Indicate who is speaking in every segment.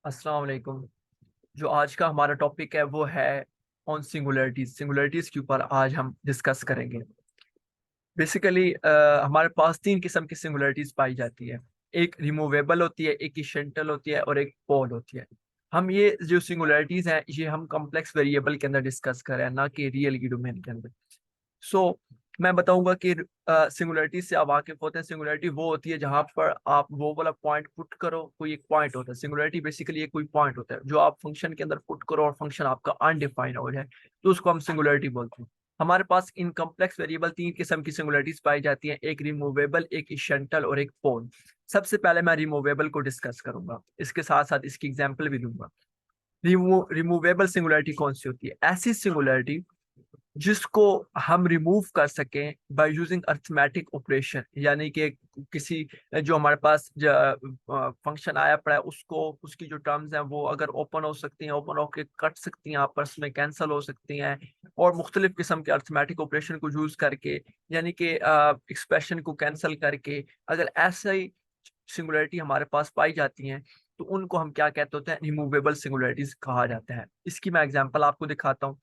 Speaker 1: अस्सलाम वालेकुम। जो आज का हमारा टॉपिक है वो है ऑन सिंगुलरिटीज। सिंगुलरिटीज के ऊपर आज हम डिस्कस करेंगे। बेसिकली हमारे पास तीन किस्म की सिंगुलरिटीज पाई जाती है। एक रिमूवेबल होती है, एक इसेंशियल होती है और एक पोल होती है। हम ये जो सिंगुलरिटीज हैं ये हम कॉम्प्लेक्स वेरिएबल के अंदर डिस्कस कर रहे हैं, ना कि रियल की डोमेन के अंदर। सो मैं बताऊंगा कि सिंगुलरिटी से आप वाकिफ होते हैं। सिंगुलरिटी वो होती है जहां पर आप वो वाला पॉइंट पुट करो, कोई एक पॉइंट होता है। सिंगुलरिटी बेसिकली एक कोई पॉइंट होता है जो आप फंक्शन के अंदर पुट करो और फंक्शन आपका अनडिफाइंड हो जाए, तो उसको हम सिंगुलरिटी बोलते हैं। हमारे पास इन कॉम्प्लेक्स वेरिएबल तीन किस्म की सिंगुलरिटीज पाई जाती हैं, एक रिमूवेबल, एक इसेंशियल और एक पोल। सबसे पहले मैं रिमूवेबल को डिस्कस करूंगा, इसके साथ साथ इसकी एग्जाम्पल भी दूंगा। रिमूवेबल सिंगुलरिटी कौन सी होती है? ऐसी सिंगुलरिटी जिसको हम रिमूव कर सकें बाय यूजिंग अरिथमेटिक ऑपरेशन, यानी कि किसी जो हमारे पास फंक्शन आया पड़ा है उसको, उसकी जो टर्म्स हैं वो अगर ओपन हो सकती हैं, ओपन होकर कट सकती हैं, आपस में कैंसिल हो सकती हैं, और मुख्तलिफ किस्म के अरिथमेटिक ऑपरेशन को यूज करके, यानी कि एक्सप्रेशन को कैंसिल करके, अगर ऐसे सिंगुलरिटी हमारे पास पाई जाती हैं तो उनको हम क्या कहते होते हैं? रिमूवेबल सिंगुलरिटीज कहा जाता है। इसकी मैं एग्जांपल आपको दिखाता हूँ।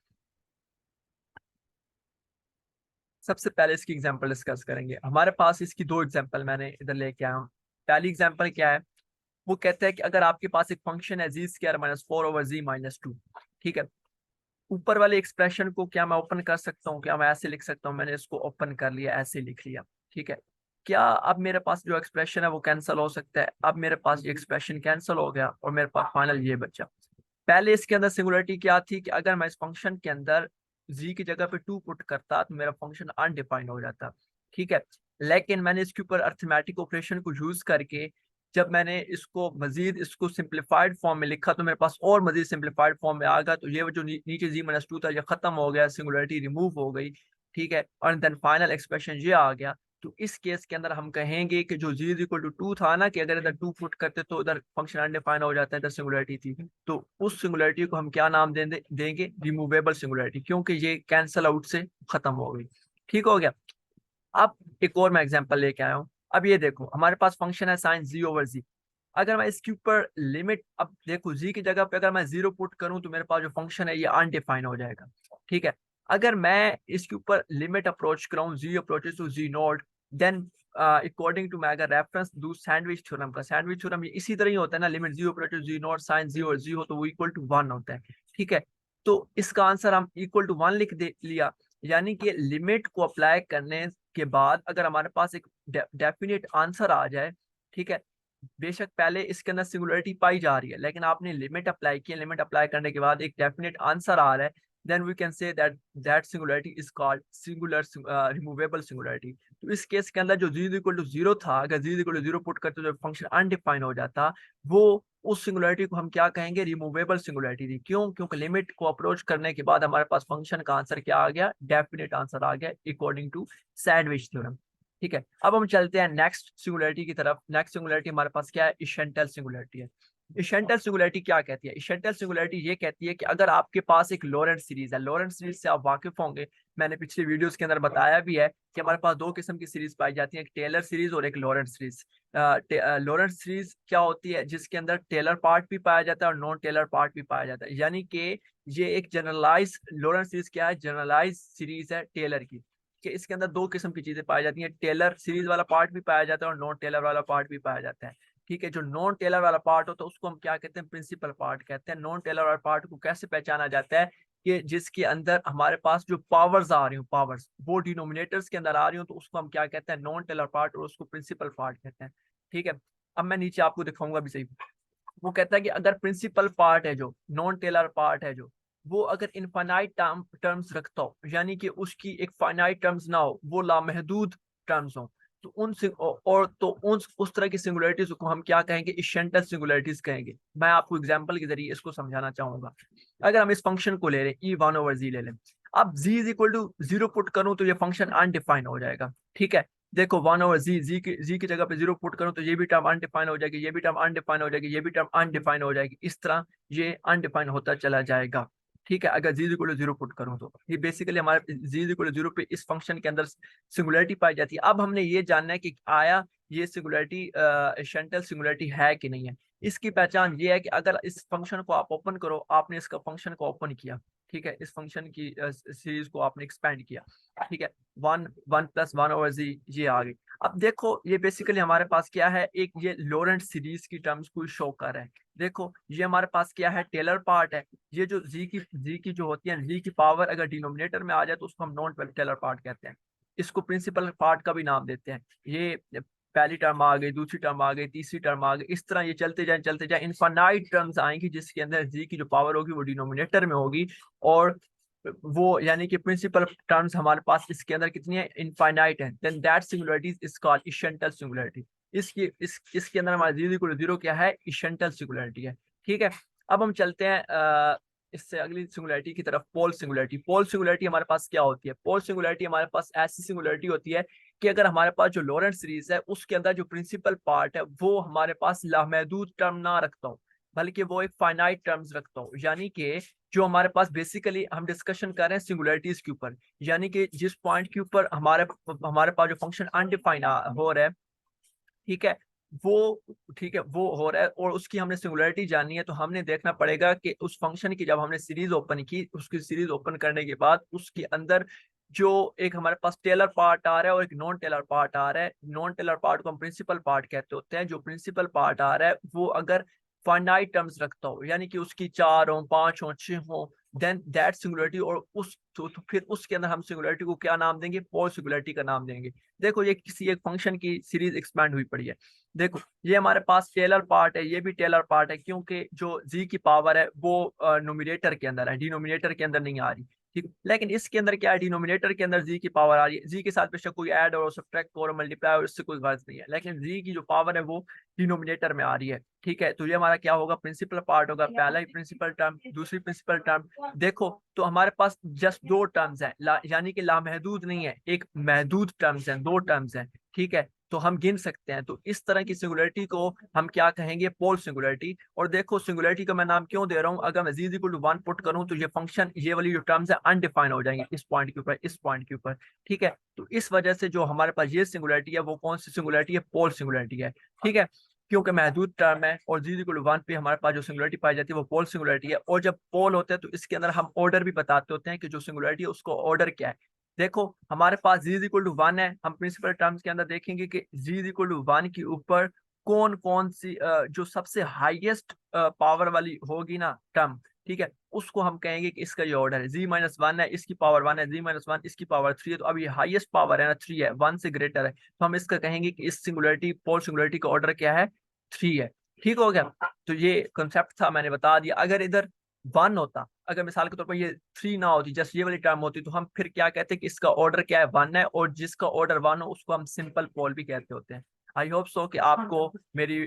Speaker 1: सबसे पहले इसकी एग्जांपल डिस्कस करेंगे। हमारे पास इसकी दो एग्जांपल मैंने इधर लेके आया हूँ। पहली एग्जांपल क्या है? वो कहते हैं कि अगर आपके पास एक फंक्शन है जी स्क्वायर माइनस फोर ओवर जी माइनस टू, ठीक है। ऊपर वाले एक्सप्रेशन को क्या मैं ओपन कर सकता हूँ? क्या मैं ऐसे लिख सकता हूँ? मैंने इसको ओपन कर लिया, ऐसे लिख लिया, ठीक है। क्या अब मेरे पास जो एक्सप्रेशन है वो कैंसिल हो सकता है? अब मेरे पास ये एक्सप्रेशन कैंसिल हो गया और मेरे पास फाइनल ये बचा। पहले इसके अंदर सिंगुलरिटी क्या थी कि अगर मैं इस फंक्शन के अंदर जी की जगह पे टू पुट करता तो मेरा फंक्शन अनडिफाइंड हो जाता, ठीक है। लेकिन मैंने इसके ऊपर अरिथमेटिक ऑपरेशन को यूज करके जब मैंने इसको मजीद इसको सिंप्लीफाइड फॉर्म में लिखा तो मेरे पास और मजीद सिंप्लीफाइड फॉर्म में आ गया। तो ये जो नीचे जी माइनस टू था ये खत्म हो गया, सिंगुलरिटी रिमूव हो गई, ठीक है। और देन फाइनल एक्सप्रेशन ये आ गया। तो इस केस के अंदर हम कहेंगे कि जो जी इज इक्वल टू टू था ना, कि अगर इधर टू पुट करते तो इधर फंक्शन अनडिफाइंड हो जाता है, इधर सिंगुलरिटी थी, तो उस सिंगुलरिटी को हम क्या नाम देंगे? रिमूवेबल सिंगुलरिटी, क्योंकि ये कैंसल आउट से खत्म हो गई। ठीक हो गया। अब एक और मैं एग्जांपल लेके आया हूँ। अब ये देखो, हमारे पास फंक्शन है साइन जी ओवर जी। अगर मैं इसके ऊपर लिमिट, अब देखो जी की जगह पे अगर मैं जीरो पुट करूं तो मेरे पास जो फंक्शन है ये अनडिफाइन हो जाएगा, ठीक है। अगर मैं इसके ऊपर लिमिट अप्रोच कराऊं, g approaches to g not, then according to, मैं अगर रेफरेंस दूं सैंडविच थ्योरम का, सैंडविच थ्योरम ये इसी तरह ही होता है ना, limit g approaches g not sine g और जी हो तो वो इक्वल टू वन होता है, ठीक है। तो इसका आंसर हम इक्वल टू वन लिख दे लिया। यानी कि लिमिट को अप्लाई करने के बाद अगर हमारे पास एक डेफिनेट आंसर आ जाए, ठीक है। बेशक पहले इसके अंदर सिंगुलरिटी पाई जा रही है, लेकिन आपने लिमिट अप्लाई की, लिमिट अप्लाई करने के बाद एक डेफिनेट आंसर आ रहा है, then we can say that that singularity is called singular removable singularity. तो इस केस के अंदर जो जी इक्वल टू जीरो था, अगर जी इक्वल टू जीरो पुट करते तो फंक्शन अनडिफाइन हो जाता, वो उस सिंगुलरिटी को हम क्या कहेंगे? रिमूवेबल सिंगुलरिटी थी। क्यों? क्योंकि लिमिट को अप्रोच करने के बाद हमारे पास फंक्शन का आंसर क्या आ गया? डेफिनेट आंसर आ गया अकॉर्डिंग टू सैंडविच थ्योरम, ठीक है। अब हम चलते हैं नेक्स्ट सिंगुलरिटी की तरफ। नेक्स्ट सिंगुलरिटी हमारे पास क्या है? इसेंशियल सिंगुलरिटी है। इसेंशियल सिंगुलरिटी क्या कहती है? इसेंशियल सिंगुलरिटी ये कहती है कि अगर आपके पास एक लॉरेंट सीरीज है, लॉरेंट सीरीज से आप वाकिफ होंगे, मैंने पिछले वीडियोस के अंदर बताया भी है कि हमारे पास दो किस्म की सीरीज पाई जाती है, एक टेलर सीरीज और एक लॉरेंट सीरीज। लॉरेंट सीरीज क्या होती है? जिसके अंदर टेलर पार्ट भी पाया जाता है और नॉन टेलर पार्ट भी पाया जाता है, यानी कि ये एक जनरलाइज लॉरेंट सीरीज क्या है? जनरलाइज सीरीज है टेलर की, कि इसके अंदर दो किस्म की चीजें पाई जाती हैं, टेलर सीरीज वाला पार्ट भी पाया जाता है और नॉन टेलर वाला पार्ट भी पाया जाता है, ठीक है। जो नॉन टेलर वाला पार्ट होता है उसको हम क्या कहते हैं? प्रिंसिपल पार्ट कहते हैं। नॉन टेलर वाला पार्ट को कैसे पहचाना जाता है? कि जिसके अंदर हमारे पास जो पावर्स आ रही हो, पावर्स वो डिनोमिनेटर्स के अंदर आ रही हो, तो उसको हम क्या कहते हैं? नॉन टेलर पार्ट, और उसको प्रिंसिपल पार्ट कहते हैं, ठीक है। अब मैं नीचे आपको दिखाऊंगा भी सही। वो कहता है कि अगर प्रिंसिपल पार्ट है, जो नॉन टेलर पार्ट है, जो वो अगर इनफाइनाइट टर्म्स रखता हो, यानी कि उसकी एक फाइनाइट टर्म्स ना हो, वो लामहदूद टर्म्स हो, तो और तो उस तरह की सिंगुलरिटीज को हम क्या कहेंगे? इसेंशियल सिंगुलरिटीज कहेंगे। मैं आपको एग्जांपल के जरिए इसको समझाना चाहूंगा। अगर हम इस फंक्शन को ले लें, ई वन ओवर जी ले लें, अब g is equal to zero put करूं तो ये फंक्शन अनडिफाइन हो जाएगा, ठीक है। देखो वन ओवर जी की जगह पे जीरो पुट करूं तो ये भी टर्म अनडिफाइन हो जाएगी, ये भी टर्म अनडिफाइन हो जाएगी, ये भी टर्म अनडिफाइन हो जाएगी, इस तरह ये अनडिफाइन होता चला जाएगा, ठीक है। अगर जी इक्वल टू जीरो पुट करूं तो ये बेसिकली हमारे जी इक्वल टू जीरो पे इस फंक्शन के अंदर सिंगुलरिटी पाई जाती है। अब हमने ये जानना है कि आया ये सिंगुलरिटी एसेंशियल सिंगुलरिटी है कि नहीं है। इसकी पहचान ये है कि अगर इस फंक्शन को आप ओपन करो, आपने इसका फंक्शन को ओपन किया, ठीक है, इस फंक्शन की सीरीज को आपने एक्सपेंड किया, ठीक है, 1 + 1/z ये आ गई। अब देखो ये बेसिकली हमारे पास क्या है, एक ये लोरेंट सीरीज की टर्म्स को शो कर रहा है। देखो ये हमारे पास क्या है, टेलर पार्ट है। ये जो जी की जो होती है, जी की पावर अगर डिनोमिनेटर में आ जाए तो उसको हम नॉन टेलर पार्ट कहते हैं। इसको प्रिंसिपल पार्ट का भी नाम देते हैं। ये पहली टर्म आ गई, दूसरी टर्म आ गई, तीसरी टर्म आ गई, इस तरह ये चलते जाए इनफाइनाइट टर्म्स आएंगी जिसके अंदर जी की जो पावर होगी वो डिनोमिनेटर में होगी। और वो यानी कि प्रिंसिपल टर्म्स हमारे पास इसके अंदर कितनी है, इनफाइनाइट है। Then that singularity is called essential singularity. इसके अंदर हमारा जी इक्वल टू 0 क्या है, इसेंशियल सिंगुलरिटी है। ठीक है, अब हम चलते हैं इससे अगली सिंगुलरिटी की तरफ, पोल सिंगुलरिटी। पोल सिंगुलरिटी हमारे पास क्या होती है, पोल सिंगुलरिटी हमारे पास ऐसी सिंगुलरिटी होती है कि अगर हमारे पास जो लोरेंट सीरीज है उसके अंदर जो प्रिंसिपल पार्ट है वो हमारे पास लामहदूद टर्म ना रखता हो, बल्कि वो एक फाइनाइट टर्म्स रखता हो। यानी कि जो हमारे पास बेसिकली हम डिस्कशन कर रहे हैं सिंगुलरिटीज के ऊपर, यानी कि जिस पॉइंट के ऊपर हमारे हमारे पास जो फंक्शन अनडिफाइन हो रहा है, ठीक है, वो ठीक है वो हो रहा है और उसकी हमने सिंगुलरिटी जाननी है, तो हमने देखना पड़ेगा कि उस फंक्शन की जब हमने सीरीज ओपन की, उसकी सीरीज ओपन करने के बाद उसके अंदर जो एक हमारे पास टेलर पार्ट आ रहा है और एक नॉन टेलर पार्ट आ रहा है। नॉन टेलर पार्ट को हम प्रिंसिपल पार्ट कहते होते हैं। जो प्रिंसिपल पार्ट आ रहा है वो अगर फाइनाइट टर्म्स रखता हो, यानी कि उसकी 4 हो, 5 हो, 6 हो, देन दैट सिंगुलरिटी, और उस तो फिर उसके अंदर हम सिंगुलरिटी को क्या नाम देंगे, पोल सिंगुलरिटी का नाम देंगे। देखो ये किसी एक फंक्शन की सीरीज एक्सपैंड हुई पड़ी है। देखो ये हमारे पास टेलर पार्ट है, ये भी टेलर पार्ट है, क्योंकि जो जी की पावर है वो नोमिनेटर के अंदर है, डिनोमिनेटर के अंदर नहीं आ रही। ठीक, लेकिन इसके अंदर क्या है, डिनोमिनेटर के अंदर जी की पावर आ रही है। जी के साथ बेशक कोई ऐड और सब्ट्रैक्ट और मल्टीप्लाई और इससे कोई गर्ज नहीं है, लेकिन जी की जो पावर है वो डिनोमिनेटर में आ रही है। ठीक है, तो ये हमारा क्या होगा, प्रिंसिपल पार्ट होगा, पहला ही प्रिंसिपल टर्म, दूसरी प्रिंसिपल टर्म। देखो तो हमारे पास जस्ट दो टर्म्स हैं, यानी कि लामहदूद नहीं है, एक महदूद टर्म्स हैं, दो टर्म्स हैं। ठीक है, तो हम गिन सकते हैं। तो इस तरह की सिंगुलरिटी को हम क्या कहेंगे, पोल सिंगुलरिटी। और देखो सिंगुलरिटी का मैं नाम क्यों दे रहा हूँ, अगर मैं z इक्वल टू 1 पुट करूँ तो ये फंक्शन, ये वाली जो टर्म्स है अनडिफाइन हो जाएंगे इस पॉइंट के ऊपर, इस पॉइंट के ऊपर। ठीक है, तो इस वजह से जो हमारे पास ये सिंगुलरिटी है वो कौन सी सिंगुलरिटी है, पोल सिंगुलरिटी है। ठीक है, क्योंकि महदूद टर्म है और z इक्वल टू 1 पे हमारे पास जो सिंगुलरिटी पाई जाती है वो पोल सिंगुलरिटी है। और जब पोल होते हैं तो इसके अंदर हम ऑर्डर भी बताते होते हैं कि जो सिंगुलरिटी है उसको ऑर्डर क्या है। देखो हमारे पास z इक्वल टू 1 है, हम प्रिंसिपल टर्म्स के अंदर देखेंगे कि z इक्वल टू 1 के ऊपर कौन कौन सी जो सबसे हाईएस्ट पावर वाली होगी ना टर्म, ठीक है, उसको हम कहेंगे कि इसका ये ऑर्डर है। z-1 है, इसकी पावर 1 है, z-1 इसकी पावर 3 है, तो अब ये हाईएस्ट पावर है ना 3 है, 1 से ग्रेटर है, तो हम इसका कहेंगे कि इस सिंगुलरिटी, पोल सिंगुलरिटी का ऑर्डर क्या है, 3 है। ठीक हो गया, तो ये कंसेप्ट था, मैंने बता दिया। अगर इधर 1 होता, अगर मिसाल के तौर पर ये 3 ना होती, जस्ट ये वाली टर्म होती, तो हम फिर क्या कहते हैं कि इसका ऑर्डर क्या है, 1 है, और जिसका ऑर्डर 1 हो उसको हम सिंपल पोल भी कहते होते हैं। आई होप सो कि आपको मेरी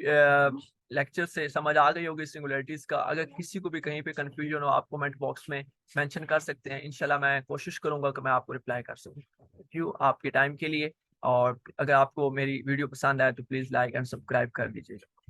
Speaker 1: लेक्चर से समझ आ गई होगी सिंगुलरिटीज का। अगर किसी को भी कहीं पे कंफ्यूजन हो, आप कमेंट बॉक्स में मेंशन कर सकते हैं, इंशाल्लाह मैं कोशिश करूंगा कि मैं आपको रिप्लाई कर सकूं। थैंक यू आपके टाइम के लिए, और अगर आपको मेरी वीडियो पसंद आए तो प्लीज़ लाइक एंड सब्सक्राइब कर दीजिएगा।